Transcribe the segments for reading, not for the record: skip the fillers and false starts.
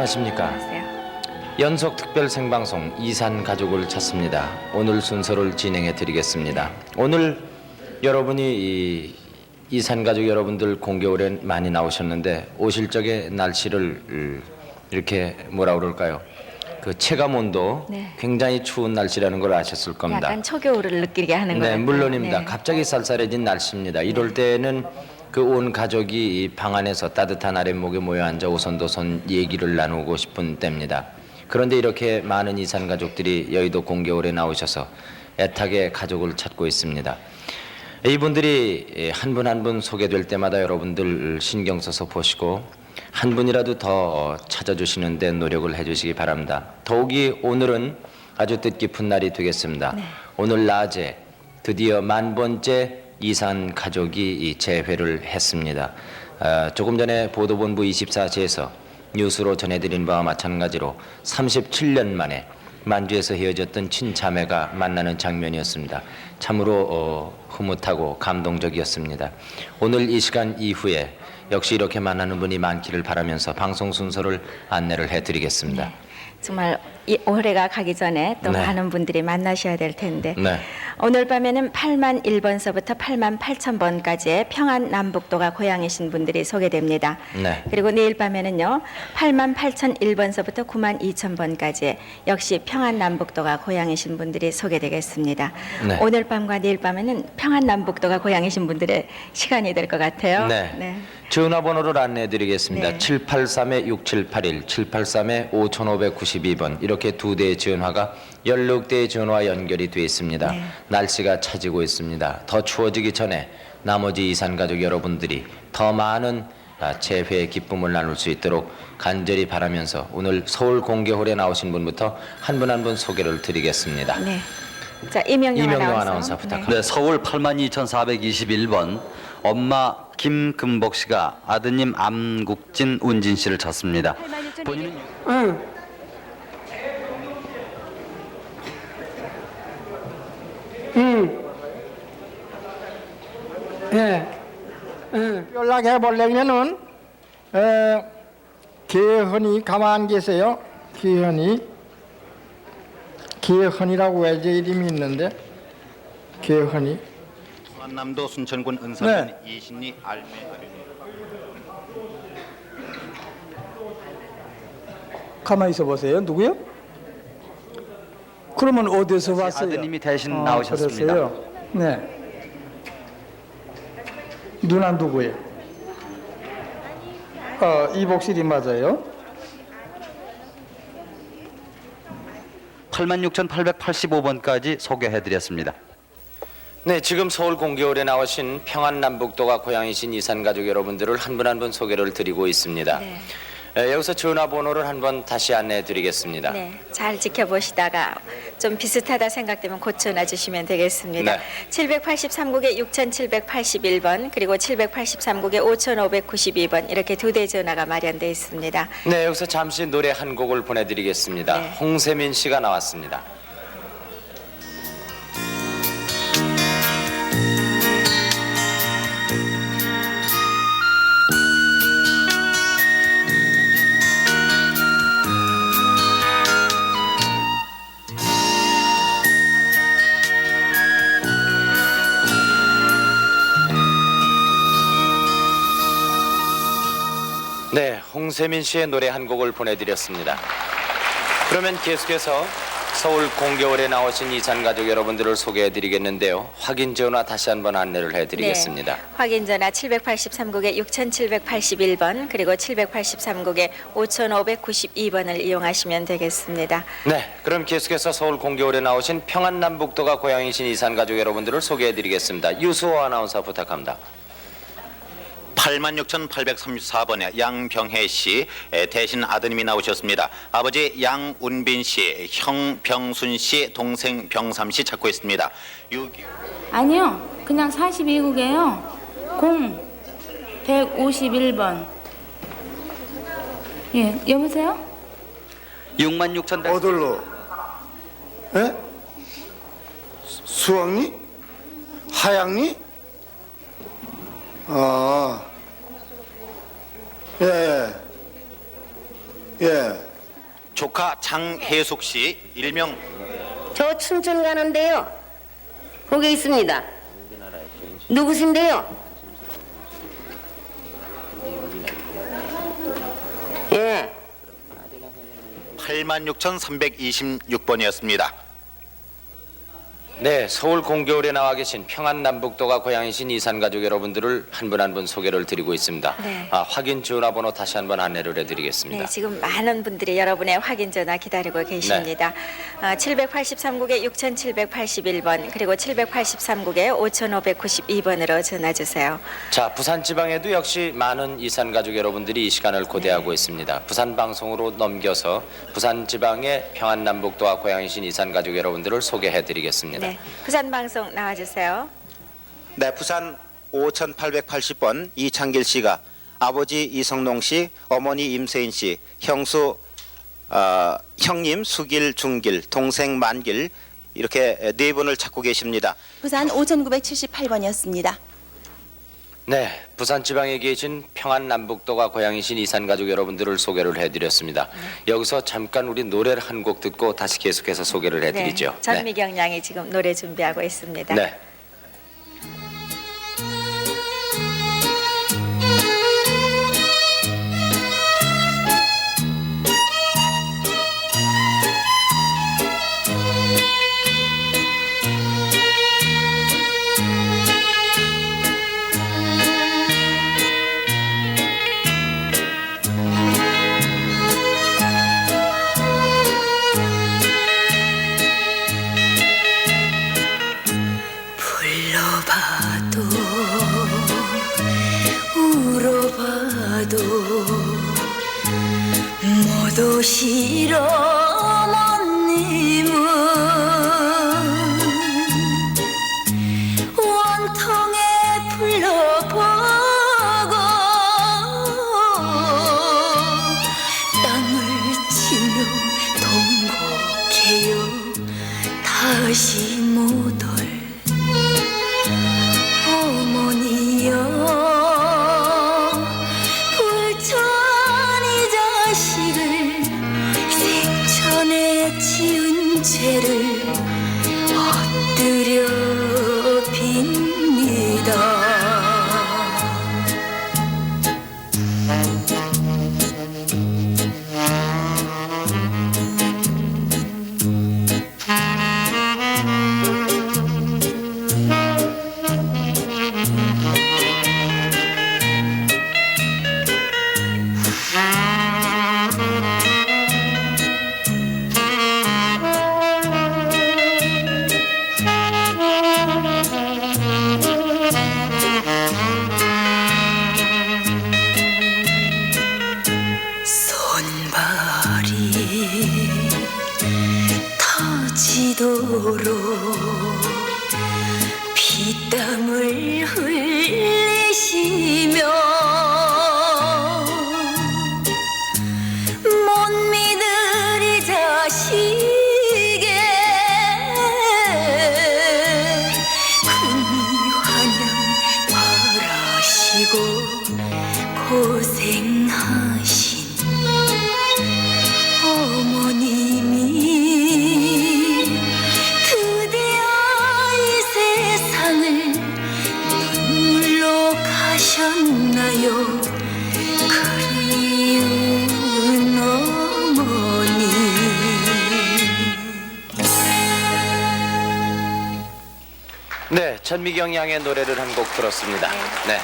안녕하십니까. 안녕하세요. 연속 특별 생방송 이산 가족을 찾습니다. 오늘 순서를 진행해 드리겠습니다. 오늘 여러분이 이산 가족 여러분들 공개홀에 많이 나오셨는데 오실 적에 날씨를 이렇게 뭐라 그럴까요? 그 체감온도 네. 굉장히 추운 날씨라는 걸 아셨을 겁니다. 약간 초겨울을 느끼게 하는 거예요. 네, 물론입니다. 네. 갑자기 쌀쌀해진 날씨입니다. 이럴 때는 그 온 가족이 이 방 안에서 따뜻한 아랫목에 모여 앉아 오손도손 얘기를 나누고 싶은 때입니다. 그런데 이렇게 많은 이산 가족들이 여의도 공개홀에 나오셔서 애타게 가족을 찾고 있습니다. 이분들이 한 분 한 분 소개될 때마다 여러분들 신경 써서 보시고 한 분이라도 더 찾아주시는 데 노력을 해주시기 바랍니다. 더욱이 오늘은 아주 뜻깊은 날이 되겠습니다. 네. 오늘 낮에 드디어 10,000번째 이산 가족이 재회를 했습니다. 조금 전에 보도본부 24시에서 뉴스로 전해드린 바와 마찬가지로 37년 만에 만주에서 헤어졌던 친자매가 만나는 장면이었습니다. 참으로 흐뭇하고 감동적이었습니다. 오늘 이 시간 이후에 역시 이렇게 만나는 분이 많기를 바라면서 방송 순서를 안내를 해드리겠습니다. 네. 정말 이 올해가 가기 전에 또 네. 많은 분들이 만나셔야 될 텐데 네. 오늘 밤에는 80,001번서부터 80,8,000번까지의 평안남북도가 고향이신 분들이 소개됩니다. 네. 그리고 내일 밤에는요 88,001번서부터 92,000번까지 역시 평안남북도가 고향이신 분들이 소개되겠습니다. 네. 오늘 밤과 내일 밤에는 평안남북도가 고향이신 분들의 시간이 될 것 같아요. 네. 전화번호를 안내해드리겠습니다. 네. 783-6781, 783-5592번 이렇게 두 대의 전화가 16대의 전화와 연결이 되어 있습니다. 네. 날씨가 차지고 있습니다. 더 추워지기 전에 나머지 이산 가족 여러분들이 더 많은 재회의 기쁨을 나눌 수 있도록 간절히 바라면서 오늘 서울 공개홀에 나오신 분부터 한 분 한 분 소개를 드리겠습니다. 네. 자, 이명용 아나운서 부탁합니다. 네, 서울 82,421번 엄마 김금복 씨가 아드님 암국진 운진 씨를 찾습니다. 본인은 응. 예. 연락해 보려면은 개헌이 가만 계세요. 개헌이라고 외제 이름이 있는데 개헌이. 남도 순천군 은사면 네. 이신리 알매 가만히 있어 보세요. 누구요? 그러면 어디서 왔어요? 아드님이 대신 나오셨습니다. 그랬어요? 네. 누나 누구예요? 이복실이 맞아요. 86,885번까지 소개해드렸습니다. 네, 지금 서울 공개홀에 나오신 평안남북도가 고향이신 이산 가족 여러분들을 한 분 한 분 소개를 드리고 있습니다. 네. 여기서 전화번호를 한번 다시 안내해 드리겠습니다. 네, 잘 지켜보시다가 좀 비슷하다 생각되면 곧 전화 주시면 되겠습니다. 네. 783국에 6781번 그리고 783국에 5592번 이렇게 두 대 전화가 마련되어 있습니다. 네, 여기서 잠시 노래 한 곡을 보내드리겠습니다. 네. 홍세민 씨가 나왔습니다. 네, 홍세민 씨의 노래 한 곡을 보내드렸습니다. 그러면 계속해서 서울 공개홀에 나오신 이산 가족 여러분들을 소개해드리겠는데요. 확인 전화 다시 한번 안내를 해드리겠습니다. 네, 확인 전화 783국에 6781번 그리고 783국에 5592번을 이용하시면 되겠습니다. 네, 그럼 계속해서 서울 공개홀에 나오신 평안남북도가 고향이신 이산 가족 여러분들을 소개해드리겠습니다. 유수호 아나운서 부탁합니다. 86,834번에 양병혜 씨 대신 아드님이 나오셨습니다. 아버지 양운빈 씨, 형 병순 씨, 동생 병삼 씨 찾고 있습니다. 아니요, 그냥 42국에요. 151번. 예, 여보세요? 66,000대 어들로? 에? 수학리? 하양리? 예. 예. 조카 장혜숙 씨 일명 저 춘천 가는데요. 거기 있습니다. 누구신데요? 예. 86,326번이었습니다. 네, 서울 공교울에 나와 계신 평안남북도가 고향이신 이산가족 여러분들을 한 분 한 분 소개를 드리고 있습니다. 네. 확인 전화번호 다시 한번 안내를 해드리겠습니다. 네, 지금 많은 분들이 여러분의 확인 전화 기다리고 계십니다. 783국에 6,781번 그리고 783국에 5,592번으로 전화 주세요. 자, 부산 지방에도 역시 많은 이산가족 여러분들이 이 시간을 고대하고 있습니다. 부산 방송으로 넘겨서 부산 지방의 평안남북도와 고향이신 이산가족 여러분들을 소개해드리겠습니다. 네, 부산 방송 나와주세요. 네, 부산 5,880번 이창길 씨가 아버지 이성농 씨, 어머니 임세인 씨, 형님 수길, 중길, 동생 만길 이렇게 네 분을 찾고 계십니다. 부산 5,978번이었습니다. 네, 부산 지방에 계신 평안남북도가 고향이신 이산가족 여러분들을 소개를 해드렸습니다. 여기서 잠깐 우리 노래를 한 곡 듣고 다시 계속해서 소개를 해드리죠. 네, 전미경 양이 지금 노래 준비하고 있습니다. 네. 불러봐도 울어봐도 모두 싫어 어머님은 원통에 불러보고 땅을 치며 동곡해요 다시 못올 어머니여 불천이 자식을 생전에 지은 죄를 엎드려 빕니다. 손발이 터지도록 피땀을 흘리시며 못 믿으리 자식의 군이 환영 바라시고 고생하신 어머님이 드디어 이 세상을 눈물로 가셨나요 그리운 어머니. 네, 전미경 양의 노래를 한 곡 들었습니다. 네.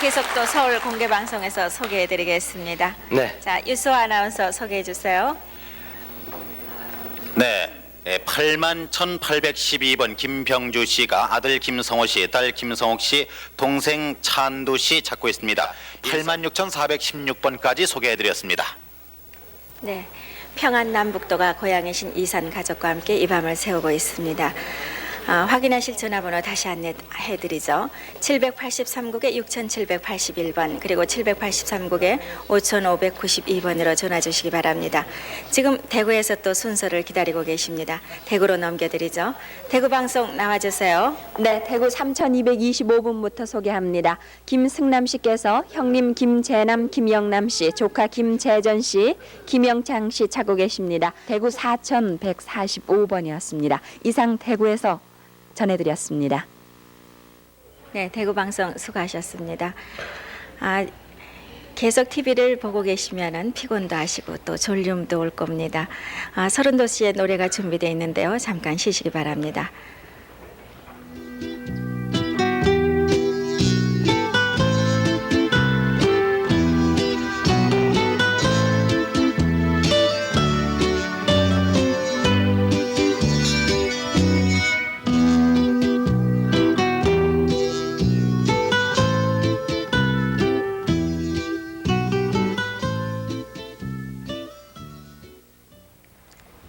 계속 또 서울 공개 방송에서 소개해드리겠습니다. 네. 자, 유소 아나운서 소개해 주세요. 네. 81,812번 김병주 씨가 아들 김성호 씨, 딸 김성옥 씨, 동생 찬두 씨 찾고 있습니다. 86,416번까지 소개해드렸습니다. 네, 평안남북도가 고향이신 이산 가족과 함께 이 밤을 새우고 있습니다. 확인하실 전화번호 다시 안내해드리죠. 783국에 6781번 그리고 783국에 5592번으로 전화 주시기 바랍니다. 지금 대구에서 또 순서를 기다리고 계십니다. 대구로 넘겨드리죠. 대구 방송 나와주세요. 네, 대구 3225분부터 소개합니다. 김승남 씨께서 형님 김재남, 김영남 씨, 조카 김재전 씨, 김영창 씨 찾고 계십니다. 대구 4145번이었습니다. 이상 대구에서 전해드렸습니다. 네, 대구 방송 수고하셨습니다. 계속 TV를 보고 계시면은 피곤도 하시고 또 졸림도 올 겁니다. 서른도 씨의 노래가 준비되어 있는데요. 잠깐 쉬시기 바랍니다.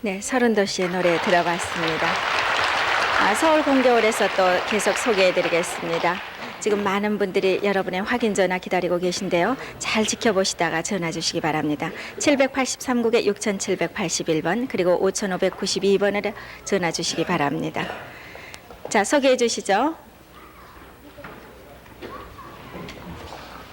네, 서른도 씨의 노래 들어봤습니다. 서울 공개홀에서 또 계속 소개해드리겠습니다. 지금 많은 분들이 여러분의 확인 전화 기다리고 계신데요. 잘 지켜보시다가 전화 주시기 바랍니다. 783국에 6781번 그리고 5592번으로 전화 주시기 바랍니다. 자, 소개해 주시죠.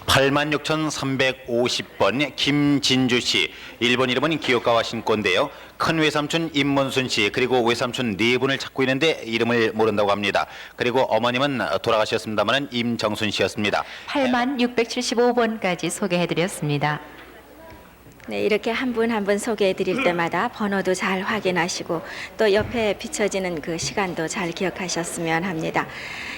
86,350번 김진주 씨, 1번 이름은 기업가와 신고인데요. 큰 외삼촌 임문순 씨 그리고 외삼촌 네 분을 찾고 있는데 이름을 모른다고 합니다. 그리고 어머님은 돌아가셨습니다만 임정순 씨였습니다. 86,675번까지 소개해드렸습니다. 네, 이렇게 한 분 한 분 소개해 드릴 때마다 번호도 잘 확인하시고 또 옆에 비춰지는 그 시간도 잘 기억하셨으면 합니다.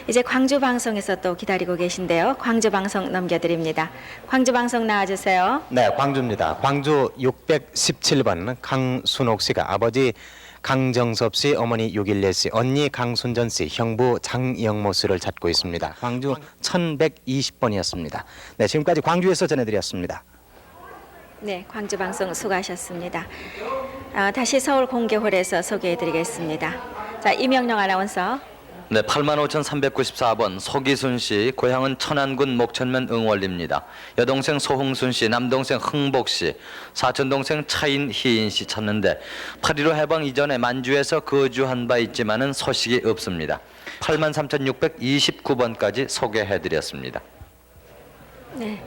이제 광주 방송에서 또 기다리고 계신데요. 광주 방송 넘겨드립니다. 광주 방송 나와주세요. 네, 광주입니다. 광주 617번 강순옥 씨가 아버지 강정섭 씨, 어머니 유길래 씨, 언니 강순전 씨, 형부 장영모 씨를 찾고 있습니다. 광주 1120번이었습니다. 네, 지금까지 광주에서 전해드렸습니다. 네, 광주 방송 수고하셨습니다. 다시 서울 공개홀에서 소개해드리겠습니다. 자, 이명령 아나운서. 네, 85,394번 소기순 씨, 고향은 천안군 목천면 응월리입니다. 여동생 소홍순 씨, 남동생 흥복 씨, 사촌동생 차인희인 씨 찾는데 8.15 해방 이전에 만주에서 거주한 바 있지만은 소식이 없습니다. 83,629번까지 소개해드렸습니다. 네.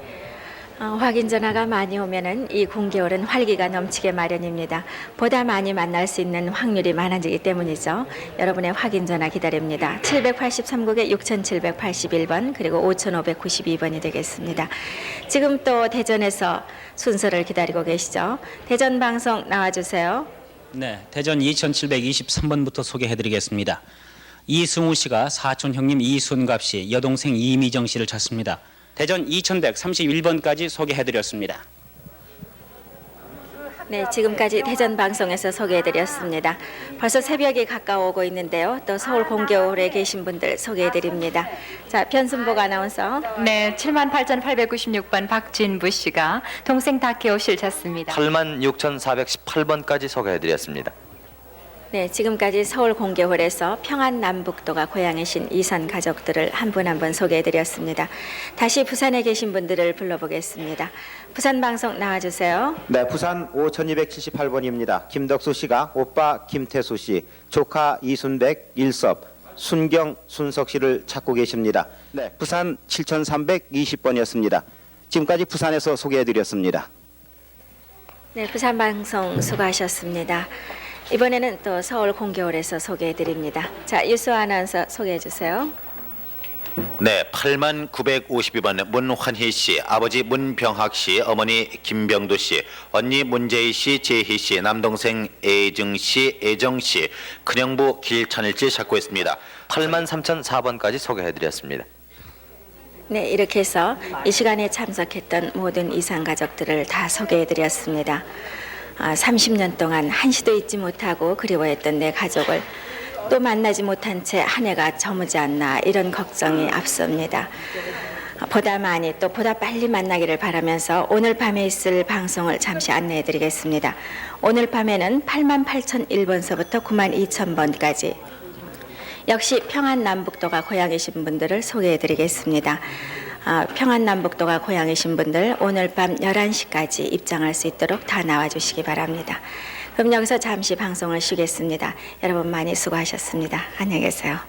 확인 전화가 많이 오면은 이 공개홀은 활기가 넘치게 마련입니다. 보다 많이 만날 수 있는 확률이 많아지기 때문이죠. 여러분의 확인 전화 기다립니다. 783국에 6781번 그리고 5592번이 되겠습니다. 지금 또 대전에서 순서를 기다리고 계시죠. 대전 방송 나와주세요. 네, 대전 2723번부터 소개해드리겠습니다. 이승우 씨가 사촌 형님 이순갑 씨, 여동생 이미정 씨를 찾습니다. 대전 2131번까지 소개해드렸습니다. 네, 지금까지 대전 방송에서 소개해드렸습니다. 벌써 새벽이 가까워오고 있는데요. 또 서울 공개홀에 계신 분들 소개해드립니다. 자, 변순복 아나운서. 네, 78,896번 박진부 씨가 동생 다케오 씨를 찾습니다. 86,418번까지 소개해드렸습니다. 네, 지금까지 서울 공개홀에서 평안남북도가 고향이신 이산 가족들을 한 분 한 분 소개해드렸습니다. 다시 부산에 계신 분들을 불러보겠습니다. 부산 방송 나와주세요. 네, 부산 5278번입니다. 김덕수 씨가 오빠 김태수 씨, 조카 이순백, 일섭, 순경, 순석 씨를 찾고 계십니다. 네, 부산 7320번이었습니다. 지금까지 부산에서 소개해드렸습니다. 네, 부산 방송 수고하셨습니다. 이번에는 또 서울 공개홀에서 소개해드립니다. 자, 유수 아나운서 소개해주세요. 네, 8952번 문환희 씨, 아버지 문병학 씨, 어머니 김병도 씨, 언니 문재희 씨, 재희 씨, 남동생 애정 씨, 애정 씨, 큰형부 길찬일 씨 찾고 있습니다. 83,004번까지 소개해드렸습니다. 네, 이렇게 해서 이 시간에 참석했던 모든 이산 가족들을 다 소개해드렸습니다. 30년 동안 한시도 잊지 못하고 그리워했던 내 가족을 또 만나지 못한 채 한 해가 저무지 않나 이런 걱정이 앞섭니다. 보다 많이 또 보다 빨리 만나기를 바라면서 오늘 밤에 있을 방송을 잠시 안내해 드리겠습니다. 오늘 밤에는 88,001번서부터 92,000번까지 역시 평안남북도가 고향이신 분들을 소개해드리겠습니다. 평안남북도가 고향이신 분들 오늘 밤 11시까지 입장할 수 있도록 다 나와주시기 바랍니다. 그럼 여기서 잠시 방송을 쉬겠습니다. 여러분 많이 수고하셨습니다. 안녕히 계세요.